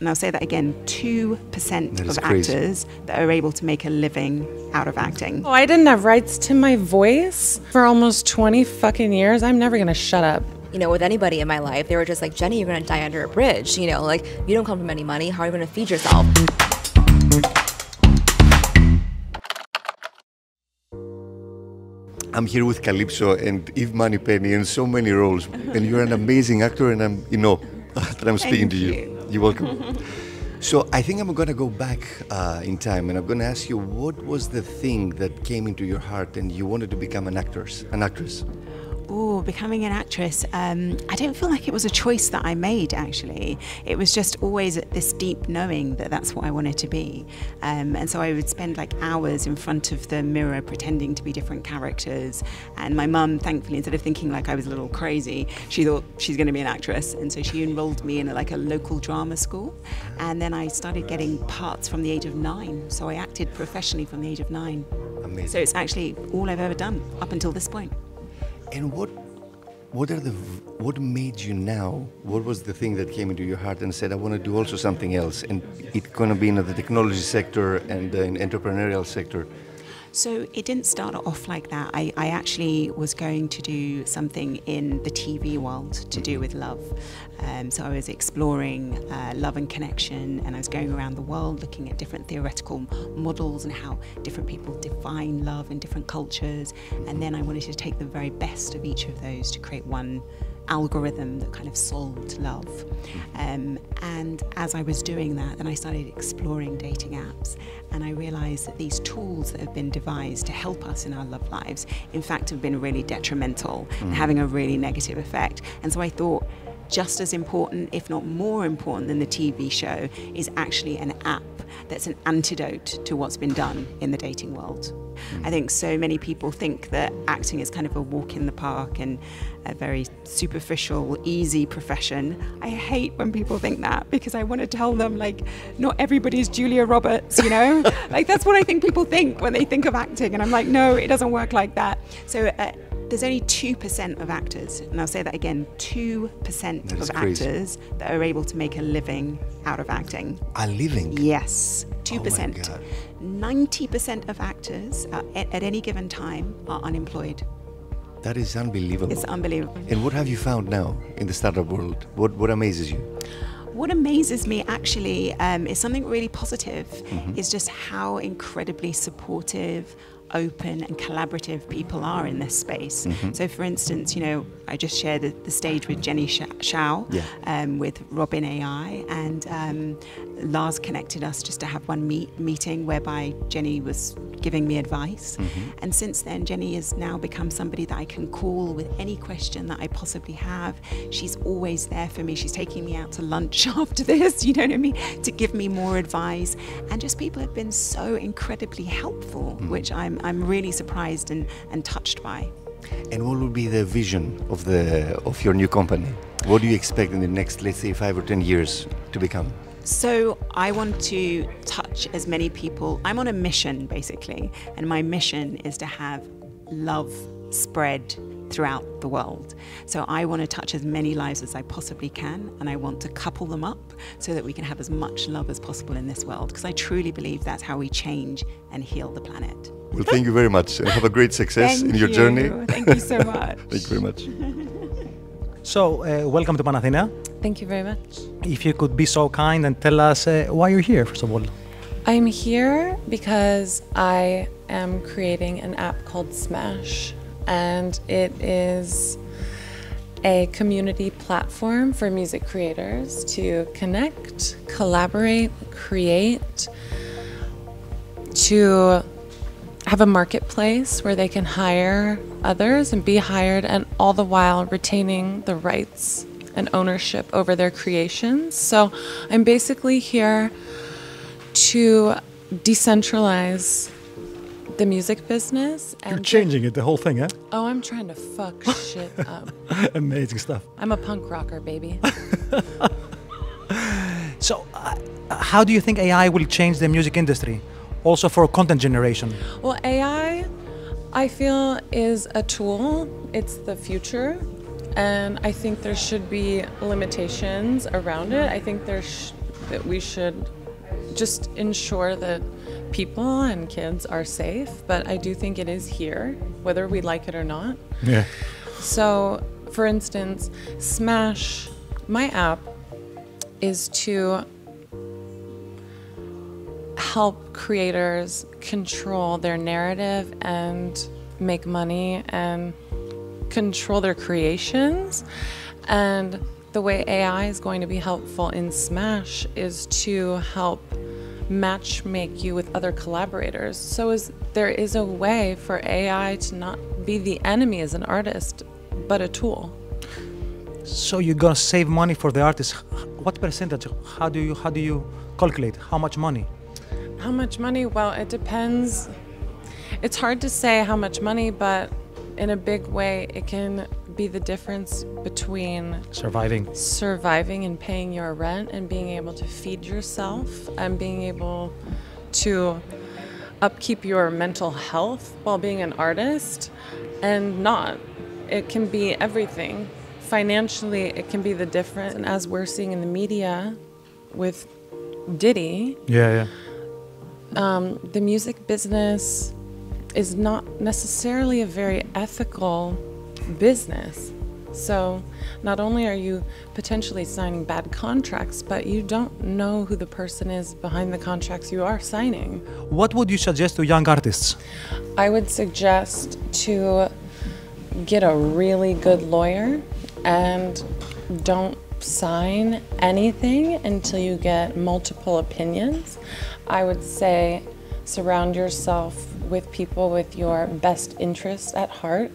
and I'll say that again, 2% of actors that are able to make a living out of acting. Oh, I didn't have rights to my voice for almost 20 fucking years. I'm never gonna shut up. You know, with anybody in my life, they were just like, Jenny, you're gonna die under a bridge. You know, like, you don't come from any money. How are you gonna feed yourself? I'm here with Calypso and Eve Moneypenny in so many roles, and you're an amazing actor, and I'm, you know, that I'm speaking to you. You're welcome. So I think I'm going to go back in time, and I'm going to ask you, what was the thing that came into your heart and you wanted to become an actress? Oh, becoming an actress. I don't feel like it was a choice that I made, actually. It was just always this deep knowing that that's what I wanted to be. And so I would spend like hours in front of the mirror pretending to be different characters. And my mum, thankfully, instead of thinking like I was a little crazy, she thought she's going to be an actress. And so she enrolled me in a local drama school. And then I started getting parts from the age of 9. So I acted professionally from the age of 9. Amazing. So it's actually all I've ever done up until this point. And what made you now? What was the thing that came into your heart and said, I want to do also something else? And it's going to be in the technology sector and in entrepreneurial sector. So it didn't start off like that. I actually was going to do something in the TV world to do with love. So I was exploring love and connection, and I was going around the world looking at different theoretical models and how different people define love in different cultures. And then I wanted to take the very best of each of those to create one algorithm that kind of solved love. And as I was doing that, then I started exploring dating apps, and I realized that these tools that have been devised to help us in our love lives, in fact, have been really detrimental and having a really negative effect. And so I thought, just as important, if not more important than the TV show, is actually an app that's an antidote to what's been done in the dating world. I think so many people think that acting is kind of a walk in the park and a very superficial, easy profession. I hate when people think that, because I want to tell them, like, not everybody's Julia Roberts, you know? Like, that's what I think people think when they think of acting. And I'm like, no, it doesn't work like that. So there's only 2% of actors, and I'll say that again, 2% of actors that are able to make a living out of acting. A living? Yes, 2%. Oh my God. 90% of actors at any given time are unemployed. That is unbelievable. It's unbelievable. And what have you found now in the startup world? What amazes you? What amazes me actually is something really positive, is just how incredibly supportive, open and collaborative people are in this space. So for instance, you know, I just shared the stage with Jenny Shao, with Robin AI, and Lars connected us just to have one meeting whereby Jenny was giving me advice. And since then, Jenny has now become somebody that I can call with any question that I possibly have. She's always there for me. She's taking me out to lunch after this, you know what I mean, to give me more advice. And just people have been so incredibly helpful, which I'm really surprised and touched by. And what would be the vision of your new company? What do you expect in the next, let's say, 5 or 10 years to become? So I want to touch as many people. I'm on a mission, basically, and my mission is to have love spread throughout the world. So I want to touch as many lives as I possibly can, and I want to couple them up so that we can have as much love as possible in this world, because I truly believe that's how we change and heal the planet. Well, thank you very much, and have a great success in your journey. Thank you so much. Thank you very much. So, welcome to Panathēnea. Thank you very much. If you could be so kind and tell us why you're here, first of all. I'm here because I am creating an app called Smash, and it is a community platform for music creators to connect, collaborate, create, to have a marketplace where they can hire others and be hired, and all the while retaining the rights and ownership over their creations. So I'm basically here to decentralize the music business. And you're changing it, the whole thing, eh? Oh, I'm trying to fuck shit up. Amazing stuff. I'm a punk rocker, baby. So, how do you think AI will change the music industry? Also for content generation? Well, AI, I feel, is a tool. It's the future. And I think there should be limitations around it. I think there that we should just ensure that people and kids are safe, but I do think it is here, whether we like it or not. Yeah. So, for instance, Smash, my app, is to help creators control their narrative and make money and control their creations. And the way AI is going to be helpful in Smash is to help match make you with other collaborators. So there is a way for AI to not be the enemy as an artist, but a tool. So you're gonna save money for the artist. What percentage? How do you calculate how much money? How much money? Well, it depends. It's hard to say how much money, but in a big way, it can be the difference between surviving and paying your rent and being able to feed yourself and being able to upkeep your mental health while being an artist and not. It can be everything. Financially, it can be the difference. And as we're seeing in the media with Diddy, the music business is not necessarily a very ethical business. So not only are you potentially signing bad contracts, but you don't know who the person is behind the contracts you are signing. What would you suggest to young artists? I would suggest to get a really good lawyer and don't sign anything until you get multiple opinions. I would say surround yourself with people with your best interest at heart,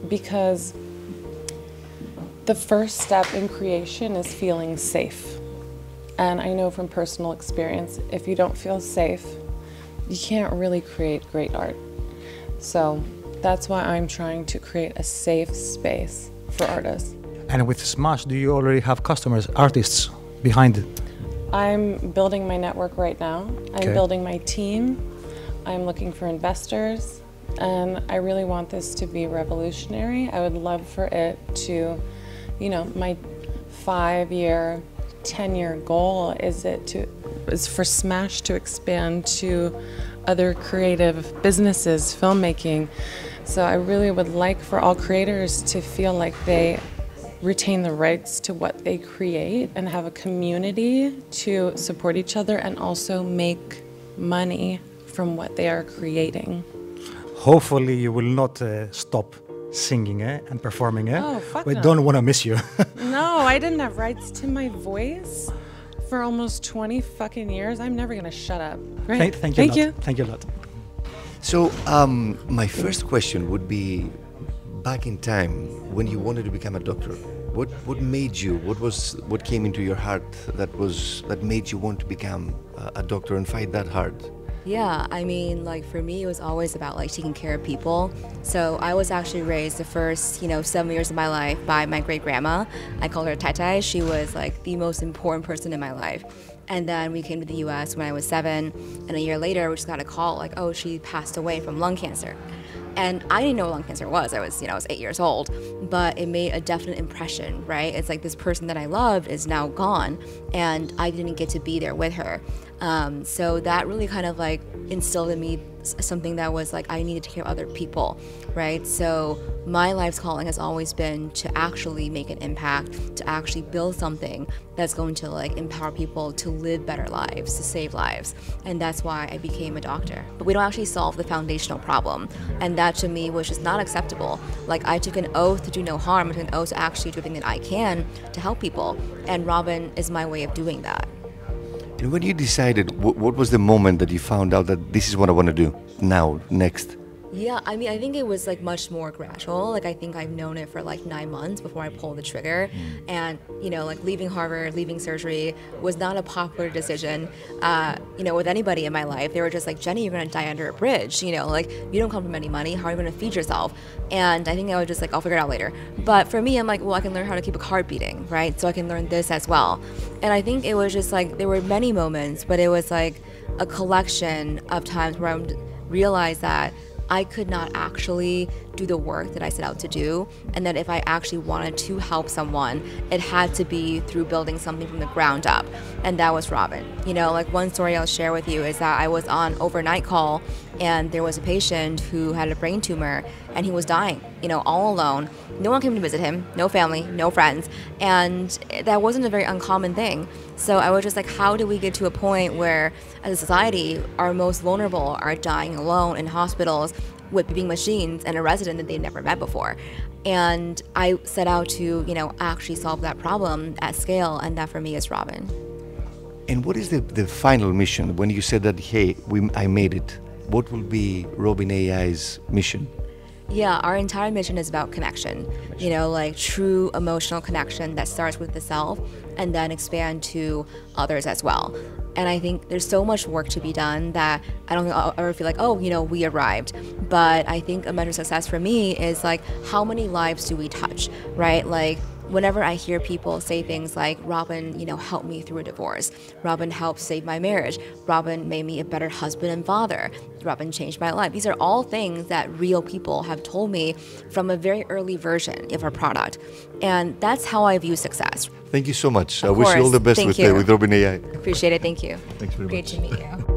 because the first step in creation is feeling safe. And I know from personal experience, if you don't feel safe, you can't really create great art. So that's why I'm trying to create a safe space for artists. And with Smash, do you already have customers, artists behind it? I'm building my network right now. I'm building my team. I'm looking for investors. And I really want this to be revolutionary. I would love for it to, my 5-year, 10-year goal is for Smash to expand to other creative businesses, filmmaking. So I really would like for all creators to feel like they retain the rights to what they create and have a community to support each other and also make money from what they are creating. Hopefully you will not stop singing and performing. Oh, fuck We no. don't want to miss you. No, I didn't have rights to my voice for almost 20 fucking years. I'm never gonna shut up. Right? Thank you. Thank you a lot. So my first question would be, back in time when you wanted to become a doctor, what made you? What came into your heart that made you want to become a doctor and fight that hard? Yeah, I mean, for me, it was always about taking care of people. So I was actually raised the first, 7 years of my life by my great grandma. I called her Tai Tai. She was the most important person in my life. And then we came to the U.S. when I was 7, and a year later, we just got a call oh, she passed away from lung cancer. And I didn't know what lung cancer was. I was 8 years old, but it made a definite impression, right? It's this person that I loved is now gone, and I didn't get to be there with her. So that really kind of instilled in me something that was I need to take care of other people, right? So my life's calling has always been to actually make an impact, to actually build something that's going to empower people to live better lives, to save lives. And that's why I became a doctor. But we don't actually solve the foundational problem. And that to me was just not acceptable. I took an oath to do no harm, I took an oath to actually do everything that I can to help people. And Robin is my way of doing that. And when you decided, what was the moment that you found out that this is what I want to do now, next? Yeah, I mean, I think it was much more gradual. I think I've known it for 9 months before I pulled the trigger. And, leaving Harvard, leaving surgery was not a popular decision, with anybody in my life. They were just Jenny, you're going to die under a bridge. You don't come from any money. How are you going to feed yourself? And I think I was just I'll figure it out later. But for me, I'm well, I can learn how to keep a heart beating, right? So I can learn this as well. And I think it was just there were many moments, but it was a collection of times where I realized that I could not actually do the work that I set out to do, and that if I actually wanted to help someone, it had to be through building something from the ground up, and that was Robin. You know, like one story I'll share with you is that I was on overnight call, and there was a patient who had a brain tumor, and he was dying, you know, all alone. No one came to visit him, no family, no friends, and that wasn't a very uncommon thing. So I was just like, how do we get to a point where, as a society, our most vulnerable are dying alone in hospitals with beeping machines and a resident that they'd never met before? And I set out to, you know, actually solve that problem at scale, and that for me is Robin. And what is the final mission? When you said that, hey, I made it, what will be Robin AI's mission? Yeah, our entire mission is about connection, you know, like true emotional connection that starts with the self and then expand to others as well. And I think there's so much work to be done that I don't think I'll ever feel like, oh, you know, we arrived. But I think a measure of success for me is like, how many lives do we touch, right? Like, whenever I hear people say things like, Robin, you know, helped me through a divorce. Robin helped save my marriage. Robin made me a better husband and father. Robin changed my life. These are all things that real people have told me from a very early version of our product. And that's how I view success. Thank you so much. I Of wish you all course. the best Thank with you. Robin AI. Appreciate it. Thank you. Thanks very Great much. to meet you.